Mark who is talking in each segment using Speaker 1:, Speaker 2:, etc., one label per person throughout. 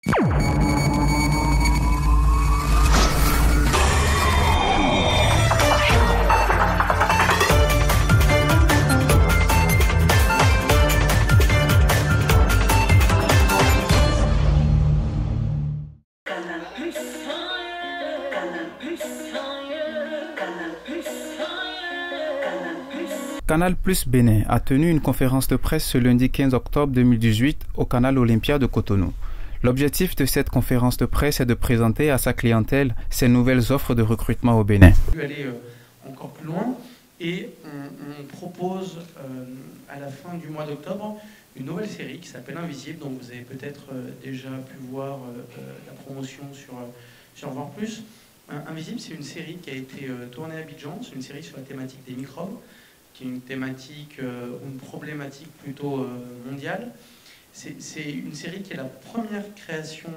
Speaker 1: Canal+ Bénin a tenu une conférence de presse ce lundi 15 octobre 2018 au Canal Olympia de Cotonou. L'objectif de cette conférence de presse est de présenter à sa clientèle ses nouvelles offres de recrutement au Bénin.
Speaker 2: On peut aller encore plus loin et on propose à la fin du mois d'octobre une nouvelle série qui s'appelle Invisible, dont vous avez peut-être déjà pu voir la promotion sur Voir Plus. Invisible, c'est une série qui a été tournée à Abidjan, c'est une série sur la thématique des microbes, qui est une thématique, une problématique plutôt mondiale. C'est une série qui est la première création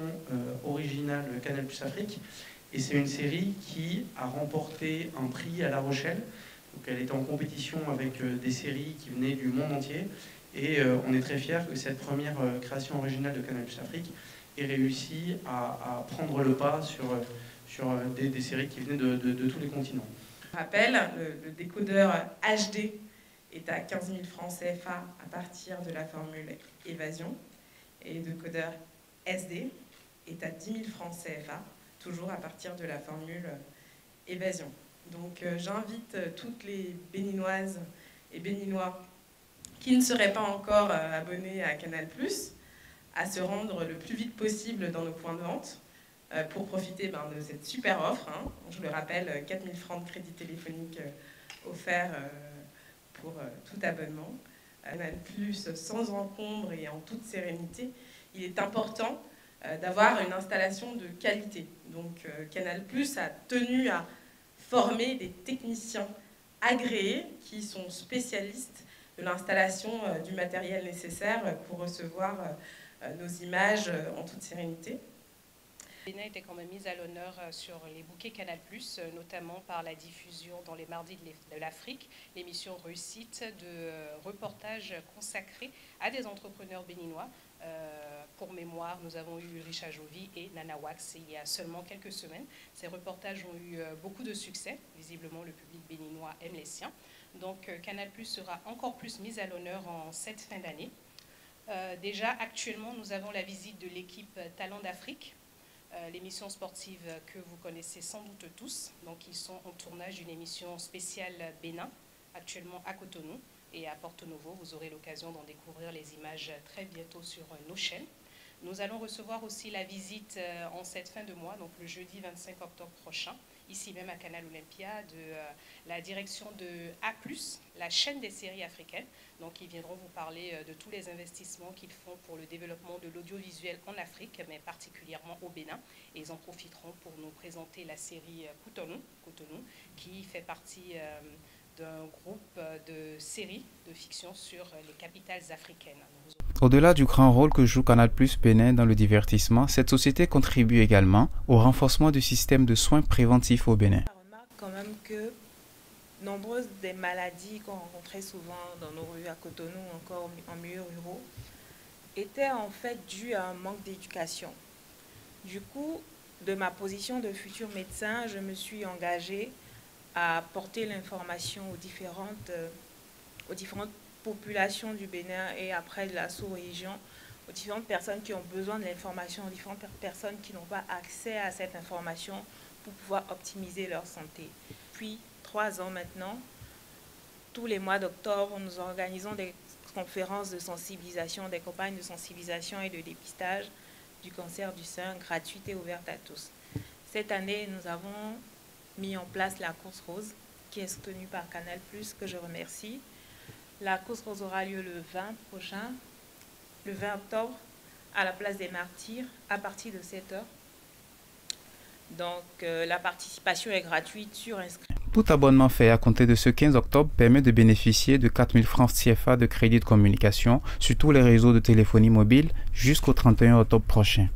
Speaker 2: originale de Canal+ Afrique, et c'est une série qui a remporté un prix à La Rochelle. Donc elle était en compétition avec des séries qui venaient du monde entier, et on est très fiers que cette première création originale de Canal+ Afrique ait réussi à prendre le pas sur des séries qui venaient de tous les continents.
Speaker 3: Je rappelle, le décodeur HD est à 15 000 francs CFA à partir de la formule évasion, et le décodeur SD est à 10 000 francs CFA, toujours à partir de la formule évasion. Donc j'invite toutes les Béninoises et Béninois qui ne seraient pas encore abonnés à Canal+, à se rendre le plus vite possible dans nos points de vente, pour profiter de cette super offre. Je le rappelle, 4 000 francs de crédit téléphonique offert pour tout abonnement. Canal+, sans encombre et en toute sérénité. Il est important d'avoir une installation de qualité. Donc Canal+ a tenu à former des techniciens agréés qui sont spécialistes de l'installation du matériel nécessaire pour recevoir nos images en toute sérénité.
Speaker 4: Bénin était quand même mise à l'honneur sur les bouquets Canal+, notamment par la diffusion dans les mardis de l'Afrique, l'émission Réussite de reportages consacrés à des entrepreneurs béninois. Pour mémoire, nous avons eu Richard Jovi et Nana Wax il y a seulement quelques semaines. Ces reportages ont eu beaucoup de succès. Visiblement, le public béninois aime les siens. Donc Canal+ sera encore plus mise à l'honneur en cette fin d'année. Déjà, actuellement, nous avons la visite de l'équipe Talent d'Afrique, l'émission sportive que vous connaissez sans doute tous. Donc, ils sont en tournage d'une émission spéciale Bénin, actuellement à Cotonou et à Porto Novo. Vous aurez l'occasion d'en découvrir les images très bientôt sur nos chaînes. Nous allons recevoir aussi la visite en cette fin de mois, donc le jeudi 25 octobre prochain, ici même à Canal Olympia, de la direction de A+, la chaîne des séries africaines. Donc, ils viendront vous parler de tous les investissements qu'ils font pour le développement de l'audiovisuel en Afrique, mais particulièrement au Bénin. Et ils en profiteront pour nous présenter la série Cotonou, qui fait partie d'un groupe de séries de fiction sur les capitales africaines.
Speaker 1: Au-delà du grand rôle que joue Canal+ Bénin dans le divertissement, cette société contribue également au renforcement du système de soins préventifs au Bénin.
Speaker 5: On remarque quand même que nombreuses des maladies qu'on rencontrait souvent dans nos rues à Cotonou, encore en milieu ruraux, étaient en fait dues à un manque d'éducation. Du coup, de ma position de futur médecin, je me suis engagée à porter l'information aux différentes populations du Bénin et après de la sous-région, aux différentes personnes qui ont besoin de l'information, aux différentes personnes qui n'ont pas accès à cette information pour pouvoir optimiser leur santé. Puis, 3 ans maintenant, tous les mois d'octobre, nous organisons des conférences de sensibilisation, des campagnes de sensibilisation et de dépistage du cancer du sein gratuites et ouvertes à tous. Cette année, nous avons mis en place la course rose, qui est soutenue par Canal+, que je remercie. La course rose aura lieu le 20 prochain, le 20 octobre, à la place des Martyrs, à partir de 7 h. Donc, la participation est gratuite sur inscription.
Speaker 1: Tout abonnement fait à compter de ce 15 octobre permet de bénéficier de 4 000 francs CFA de crédit de communication sur tous les réseaux de téléphonie mobile jusqu'au 31 octobre prochain.